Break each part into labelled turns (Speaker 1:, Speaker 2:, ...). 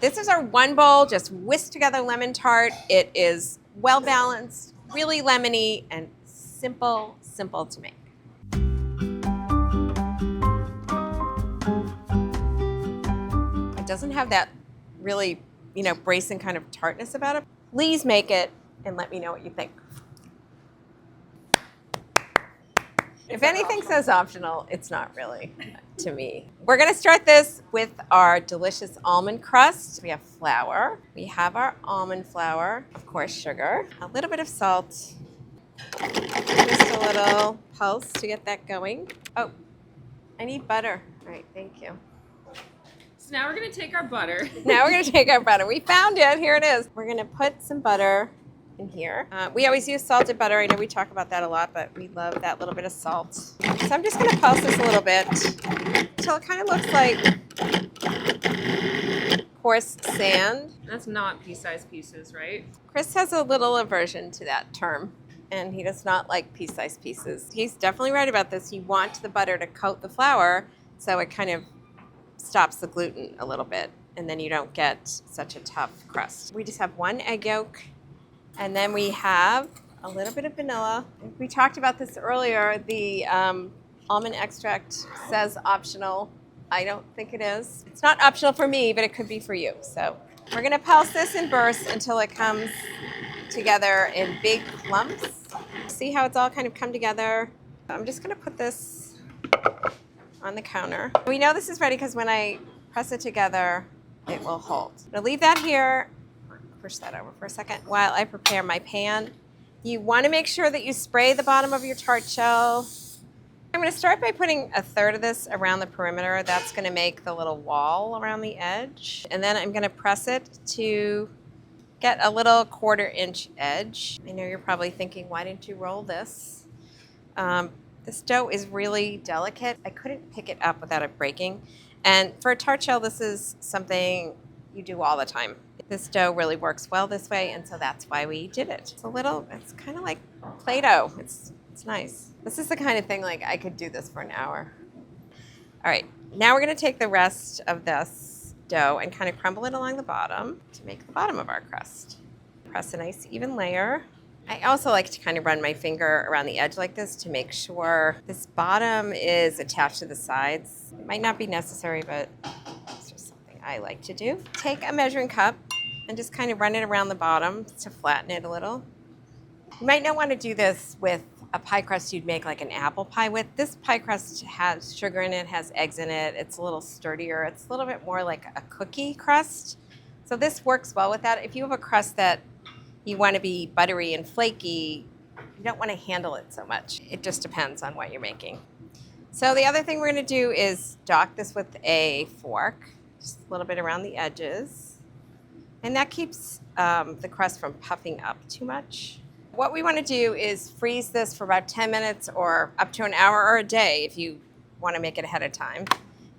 Speaker 1: This is our one bowl, just whisk together lemon tart. It is well balanced, really lemony, and simple to make. It doesn't have that really, bracing kind of tartness about it. Please make it and let me know what you think. If anything says optional, it's not really to me. We're gonna start this with our delicious almond crust. We have flour, we have our almond flour, of course sugar, a little bit of salt, just a little pulse to get that going. Oh, I need butter. All right, thank you.
Speaker 2: So now we're gonna take our butter.
Speaker 1: We found it, here it is. We're gonna put some butter in here. We always use salted butter. I know we talk about that a lot, but we love that little bit of salt. So I'm just gonna pulse this a little bit until it kind of looks like coarse sand.
Speaker 2: That's not pea-sized pieces, right?
Speaker 1: Chris has a little aversion to that term, and he does not like pea-sized pieces. He's definitely right about this. You want the butter to coat the flour so it kind of stops the gluten a little bit, and then you don't get such a tough crust. We just have one egg yolk, and then we have a little bit of vanilla. We talked about this earlier. The almond extract says optional. I don't think it is. It's not optional for me, but it could be for you. So we're gonna pulse this in bursts until it comes together in big clumps. See how it's all kind of come together? I'm just gonna put this on the counter. We know this is ready because when I press it together, it will hold. I'll leave that here. Push that over for a second while I prepare my pan. You want to make sure that you spray the bottom of your tart shell. I'm going to start by putting a third of this around the perimeter. That's going to make the little wall around the edge. And then I'm going to press it to get a little 1/4 inch edge. I know you're probably thinking, why didn't you roll this? This dough is really delicate. I couldn't pick it up without it breaking. And for a tart shell, this is something you do all the time. This dough really works well this way, and so that's why we did it. It's kind of like Play-Doh. It's nice. This is the kind of thing like I could do this for an hour. All right, now we're gonna take the rest of this dough and kind of crumble it along the bottom to make the bottom of our crust. Press a nice even layer. I also like to kind of run my finger around the edge like this to make sure this bottom is attached to the sides. It might not be necessary, but it's just something I like to do. Take a measuring cup and just kind of run it around the bottom to flatten it a little. You might not want to do this with a pie crust you'd make like an apple pie with. This pie crust has sugar in it, has eggs in it. It's a little sturdier. It's a little bit more like a cookie crust. So this works well with that. If you have a crust that you want to be buttery and flaky, you don't want to handle it so much. It just depends on what you're making. So the other thing we're going to do is dock this with a fork, just a little bit around the edges. And that keeps the crust from puffing up too much. What we want to do is freeze this for about 10 minutes or up to an hour or a day if you want to make it ahead of time,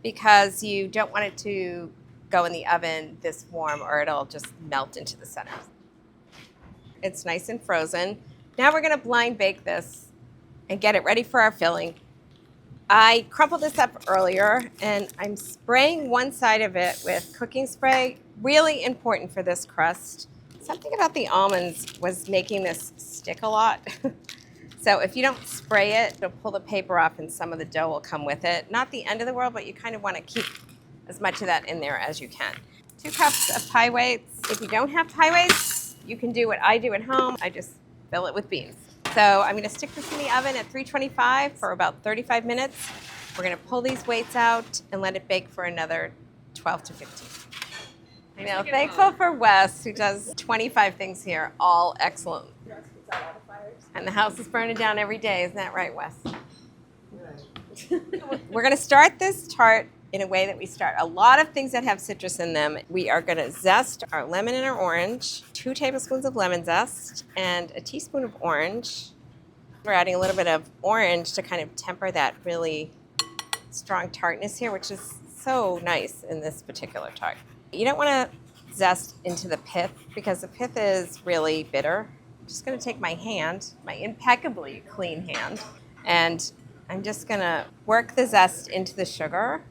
Speaker 1: because you don't want it to go in the oven this warm or it'll just melt into the center. It's nice and frozen. Now we're going to blind bake this and get it ready for our filling. I crumpled this up earlier and I'm spraying one side of it with cooking spray. Really important for this crust. Something about the almonds was making this stick a lot. So if you don't spray it, it'll pull the paper off and some of the dough will come with it. Not the end of the world, but you kind of want to keep as much of that in there as you can. 2 cups of pie weights. If you don't have pie weights, you can do what I do at home. I just fill it with beans. So I'm going to stick this in the oven at 325 for about 35 minutes. We're going to pull these weights out and let it bake for another 12 to 15. I know, thankful for Wes, who does 25 things here, all excellent. And the house is burning down every day, isn't that right, Wes? We're going to start this tart in a way that we start a lot of things that have citrus in them. We are going to zest our lemon and our orange, 2 tablespoons of lemon zest, and a teaspoon of orange. We're adding a little bit of orange to kind of temper that really strong tartness here, which is so nice in this particular tart. You don't want to zest into the pith because the pith is really bitter. I'm just going to take my hand, my impeccably clean hand, and I'm just going to work the zest into the sugar.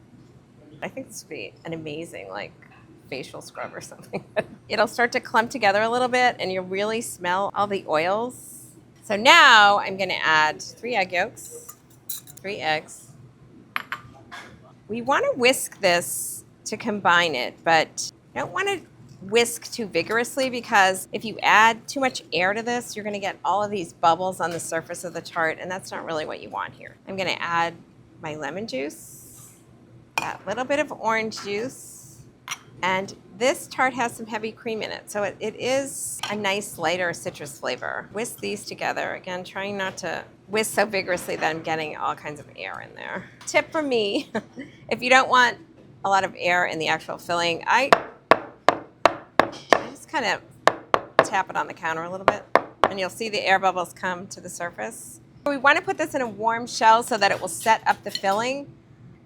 Speaker 1: I think this would be an amazing facial scrub or something. It'll start to clump together a little bit and you'll really smell all the oils. So now I'm gonna add 3 egg yolks, 3 eggs. We wanna whisk this to combine it, but you don't wanna whisk too vigorously because if you add too much air to this, you're gonna get all of these bubbles on the surface of the tart, and that's not really what you want here. I'm gonna add my lemon juice, that little bit of orange juice, and this tart has some heavy cream in it, so it is a nice lighter citrus flavor. Whisk these together. Again, trying not to whisk so vigorously that I'm getting all kinds of air in there. Tip from me, if you don't want a lot of air in the actual filling, I just kind of tap it on the counter a little bit, and you'll see the air bubbles come to the surface. We want to put this in a warm shell so that it will set up the filling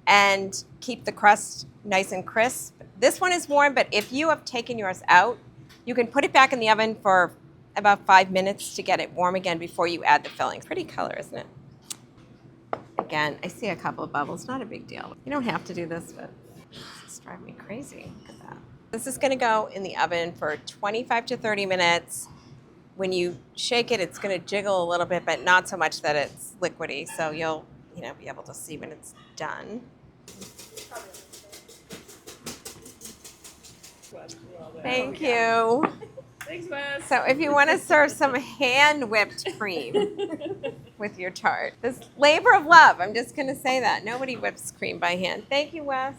Speaker 1: and keep the crust nice and crisp. This one is warm, but if you have taken yours out, you can put it back in the oven for about 5 minutes to get it warm again before you add the filling. Pretty color, isn't it? Again, I see a couple of bubbles, not a big deal. You don't have to do this, but it's driving me crazy. Look at that. This is gonna go in the oven for 25 to 30 minutes. When you shake it, it's gonna jiggle a little bit, but not so much that it's liquidy, so you'll be able to see when it's done. Thank you.
Speaker 2: Thanks, Wes.
Speaker 1: So if you want to serve some hand-whipped cream with your tart, this labor of love, I'm just going to say that. Nobody whips cream by hand. Thank you, Wes.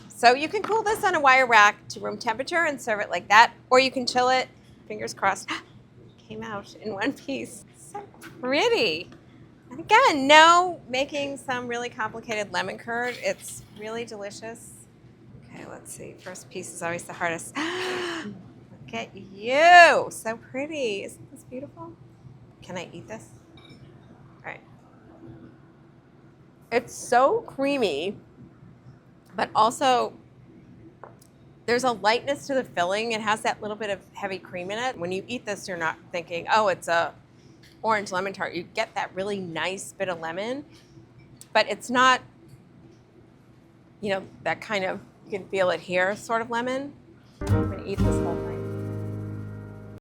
Speaker 1: So you can cool this on a wire rack to room temperature and serve it like that, or you can chill it, fingers crossed, came out in one piece. So pretty. And again, no making some really complicated lemon curd. It's really delicious. Okay, let's see. First piece is always the hardest. Look at you. So pretty. Isn't this beautiful? Can I eat this? All right. It's so creamy, but also there's a lightness to the filling. It has that little bit of heavy cream in it. When you eat this, you're not thinking, oh, it's a orange lemon tart. You get that really nice bit of lemon, but it's not, that kind of, you can feel it here, sort of lemon. I'm gonna eat this whole